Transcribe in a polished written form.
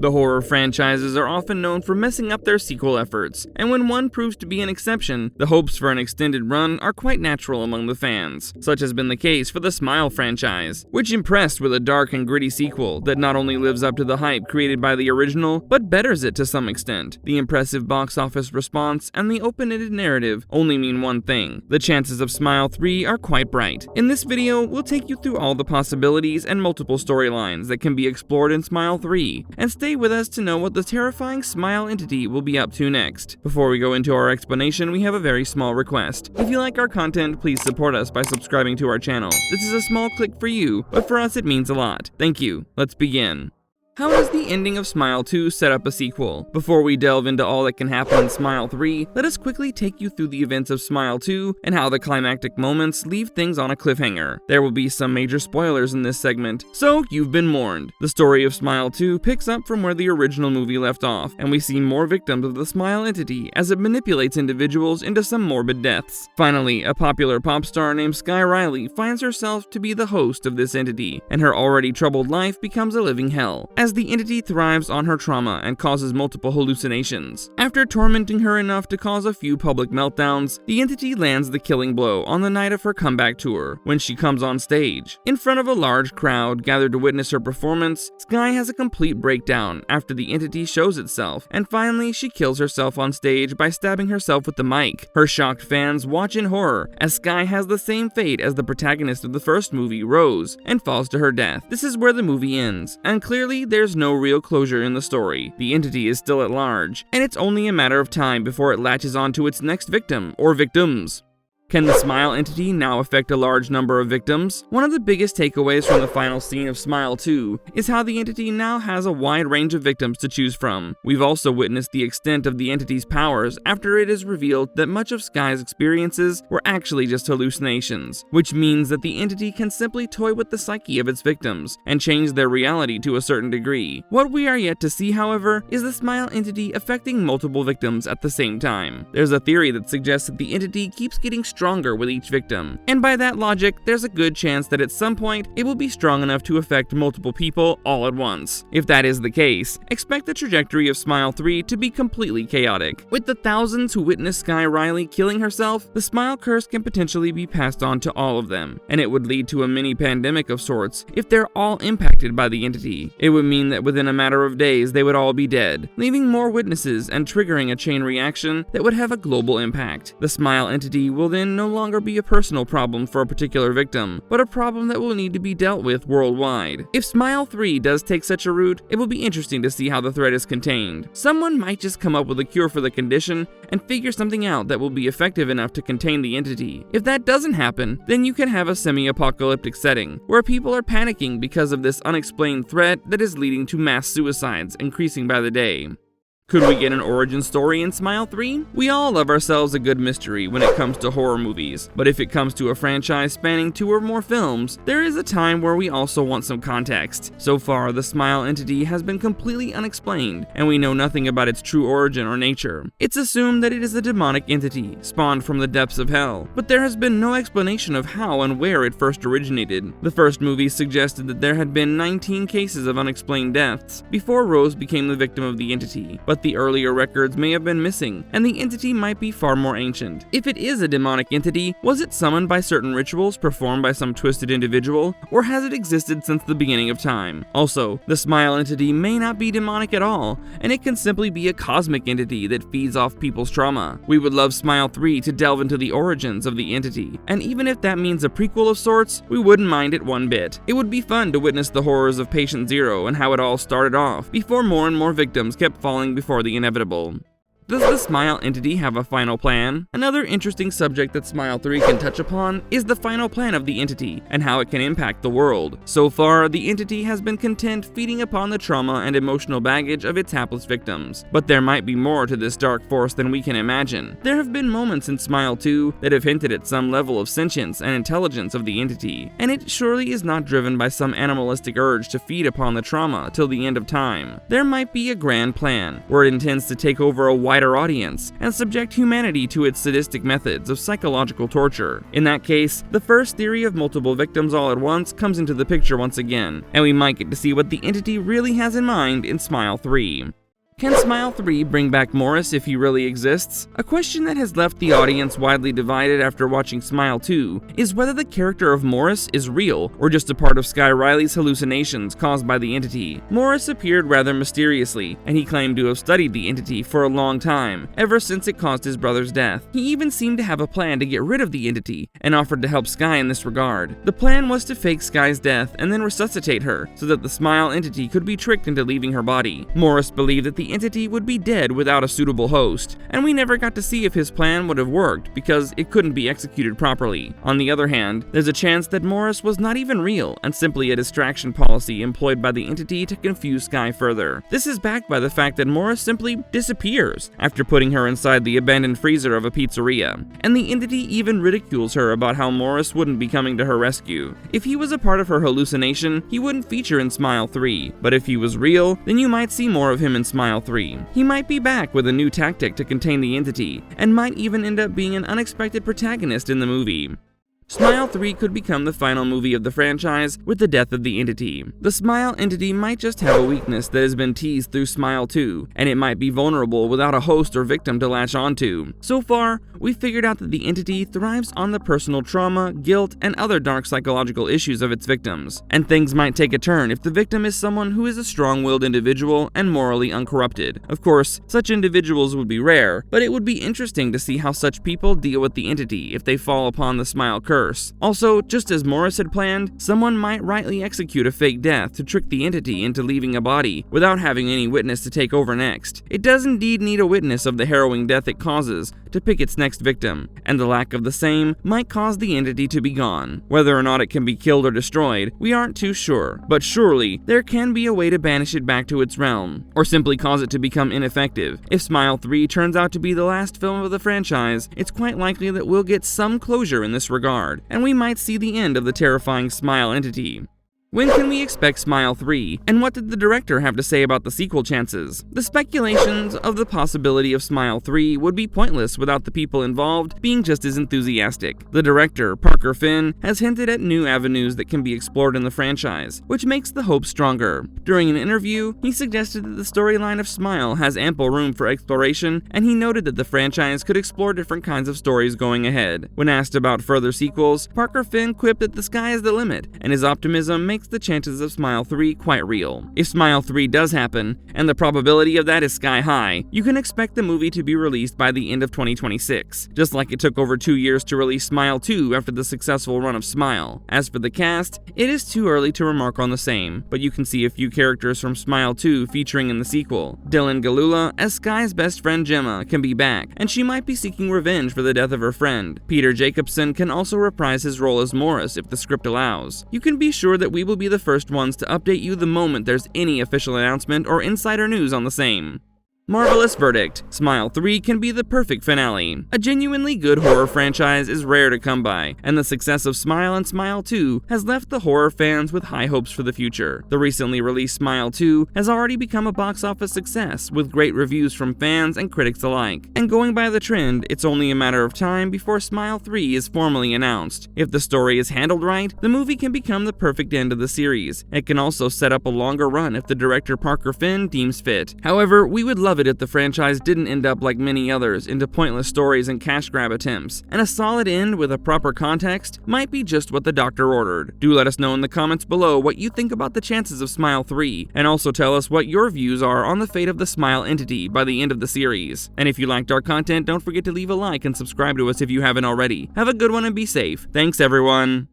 The horror franchises are often known for messing up their sequel efforts, and when one proves to be an exception, the hopes for an extended run are quite natural among the fans. Such has been the case for the Smile franchise, which impressed with a dark and gritty sequel that not only lives up to the hype created by the original, but betters it to some extent. The impressive box office response and the open-ended narrative only mean one thing: the chances of Smile 3 are quite bright. In this video, we'll take you through all the possibilities and multiple storylines that can be explored in Smile 3, and stay with us to know what the terrifying Smile entity will be up to next. Before we go into our explanation, we have a very small request. If you like our content, please support us by subscribing to our channel. This is a small click for you, but for us it means a lot. Thank you. Let's begin. How does the ending of Smile 2 set up a sequel? Before we delve into all that can happen in Smile 3, let us quickly take you through the events of Smile 2 and how the climactic moments leave things on a cliffhanger. There will be some major spoilers in this segment, so you've been warned. The story of Smile 2 picks up from where the original movie left off, and we see more victims of the Smile entity as it manipulates individuals into some morbid deaths. Finally, a popular pop star named Sky Riley finds herself to be the host of this entity, and her already troubled life becomes a living hell, as the entity thrives on her trauma and causes multiple hallucinations. After tormenting her enough to cause a few public meltdowns, the entity lands the killing blow on the night of her comeback tour, when she comes on stage. In front of a large crowd gathered to witness her performance, Sky has a complete breakdown after the entity shows itself, and finally she kills herself on stage by stabbing herself with the mic. Her shocked fans watch in horror as Sky has the same fate as the protagonist of the first movie, Rose, and falls to her death. This is where the movie ends, and clearly there's no real closure in the story. The entity is still at large, and it's only a matter of time before it latches onto its next victim, or victims. Can the Smile entity now affect a large number of victims? One of the biggest takeaways from the final scene of Smile 2 is how the entity now has a wide range of victims to choose from. We've also witnessed the extent of the entity's powers after it is revealed that much of Sky's experiences were actually just hallucinations, which means that the entity can simply toy with the psyche of its victims and change their reality to a certain degree. What we are yet to see, however, is the Smile entity affecting multiple victims at the same time. There's a theory that suggests that the entity keeps getting stronger with each victim, and by that logic, there's a good chance that at some point, it will be strong enough to affect multiple people all at once. If that is the case, expect the trajectory of Smile 3 to be completely chaotic. With the thousands who witness Sky Riley killing herself, the Smile curse can potentially be passed on to all of them, and it would lead to a mini pandemic of sorts if they're all impacted by the entity. It would mean that within a matter of days, they would all be dead, leaving more witnesses and triggering a chain reaction that would have a global impact. The Smile entity will then no longer be a personal problem for a particular victim, but a problem that will need to be dealt with worldwide. If Smile 3 does take such a route, it will be interesting to see how the threat is contained. Someone might just come up with a cure for the condition and figure something out that will be effective enough to contain the entity. If that doesn't happen, then you can have a semi-apocalyptic setting, where people are panicking because of this unexplained threat that is leading to mass suicides increasing by the day. Could we get an origin story in Smile 3? We all love ourselves a good mystery when it comes to horror movies, but if it comes to a franchise spanning 2 or more films, there is a time where we also want some context. So far, the Smile entity has been completely unexplained, and we know nothing about its true origin or nature. It's assumed that it is a demonic entity, spawned from the depths of hell, but there has been no explanation of how and where it first originated. The first movie suggested that there had been 19 cases of unexplained deaths before Rose became the victim of the entity, but the earlier records may have been missing, and the entity might be far more ancient. If it is a demonic entity, was it summoned by certain rituals performed by some twisted individual, or has it existed since the beginning of time? Also, the Smile entity may not be demonic at all, and it can simply be a cosmic entity that feeds off people's trauma. We would love Smile 3 to delve into the origins of the entity, and even if that means a prequel of sorts, we wouldn't mind it one bit. It would be fun to witness the horrors of Patient Zero and how it all started off, before more and more victims kept falling before the inevitable. Does the Smile entity have a final plan? Another interesting subject that Smile 3 can touch upon is the final plan of the entity and how it can impact the world. So far, the entity has been content feeding upon the trauma and emotional baggage of its hapless victims, but there might be more to this dark force than we can imagine. There have been moments in Smile 2 that have hinted at some level of sentience and intelligence of the entity, and it surely is not driven by some animalistic urge to feed upon the trauma till the end of time. There might be a grand plan, where it intends to take over a wide wider audience and subject humanity to its sadistic methods of psychological torture. In that case, the first theory of multiple victims all at once comes into the picture once again, and we might get to see what the entity really has in mind in Smile 3. Can Smile 3 bring back Morris if he really exists? A question that has left the audience widely divided after watching Smile 2 is whether the character of Morris is real or just a part of Sky Riley's hallucinations caused by the entity. Morris appeared rather mysteriously, and he claimed to have studied the entity for a long time, ever since it caused his brother's death. He even seemed to have a plan to get rid of the entity, and offered to help Sky in this regard. The plan was to fake Sky's death and then resuscitate her, so that the Smile entity could be tricked into leaving her body. Morris believed that the entity would be dead without a suitable host, and we never got to see if his plan would have worked because it couldn't be executed properly. On the other hand, there's a chance that Morris was not even real and simply a distraction policy employed by the entity to confuse Sky further. This is backed by the fact that Morris simply disappears after putting her inside the abandoned freezer of a pizzeria, and the entity even ridicules her about how Morris wouldn't be coming to her rescue. If he was a part of her hallucination, he wouldn't feature in Smile 3, but if he was real, then you might see more of him in Smile 3. He might be back with a new tactic to contain the entity, and might even end up being an unexpected protagonist in the movie. Smile 3 could become the final movie of the franchise with the death of the entity. The Smile entity might just have a weakness that has been teased through Smile 2, and it might be vulnerable without a host or victim to latch onto. So far, we figured out that the entity thrives on the personal trauma, guilt, and other dark psychological issues of its victims, and things might take a turn if the victim is someone who is a strong-willed individual and morally uncorrupted. Of course, such individuals would be rare, but it would be interesting to see how such people deal with the entity if they fall upon the Smile curse. Also, just as Morris had planned, someone might rightly execute a fake death to trick the entity into leaving a body without having any witness to take over next. It does indeed need a witness of the harrowing death it causes to pick its next victim, and the lack of the same might cause the entity to be gone. Whether or not it can be killed or destroyed, we aren't too sure, but surely there can be a way to banish it back to its realm, or simply cause it to become ineffective. If Smile 3 turns out to be the last film of the franchise, it's quite likely that we'll get some closure in this regard, and we might see the end of the terrifying Smile entity. When can we expect Smile 3, and what did the director have to say about the sequel chances? The speculations of the possibility of Smile 3 would be pointless without the people involved being just as enthusiastic. The director, Parker Finn, has hinted at new avenues that can be explored in the franchise, which makes the hope stronger. During an interview, he suggested that the storyline of Smile has ample room for exploration, and he noted that the franchise could explore different kinds of stories going ahead. When asked about further sequels, Parker Finn quipped that the sky is the limit, and his optimism makes the chances of Smile 3 quite real. If Smile 3 does happen, and the probability of that is sky high, you can expect the movie to be released by the end of 2026, just like it took over 2 years to release Smile 2 after the successful run of Smile. As for the cast, it is too early to remark on the same, but you can see a few characters from Smile 2 featuring in the sequel. Dylan Galula as Sky's best friend Gemma can be back, and she might be seeking revenge for the death of her friend. Peter Jacobson can also reprise his role as Morris if the script allows. You can be sure that we will be the first ones to update you the moment there's any official announcement or insider news on the same. Marvelous verdict. Smile 3 can be the perfect finale. A genuinely good horror franchise is rare to come by, and the success of Smile and Smile 2 has left the horror fans with high hopes for the future. The recently released Smile 2 has already become a box office success with great reviews from fans and critics alike. And going by the trend, it's only a matter of time before Smile 3 is formally announced. If the story is handled right, the movie can become the perfect end of the series. It can also set up a longer run if the director Parker Finn deems fit. However, we would love it if the franchise didn't end up like many others into pointless stories and cash grab attempts, and a solid end with a proper context might be just what the doctor ordered. Do let us know in the comments below what you think about the chances of Smile 3, and also tell us what your views are on the fate of the Smile entity by the end of the series. And if you liked our content, don't forget to leave a like and subscribe to us if you haven't already. Have a good one and be safe. Thanks everyone!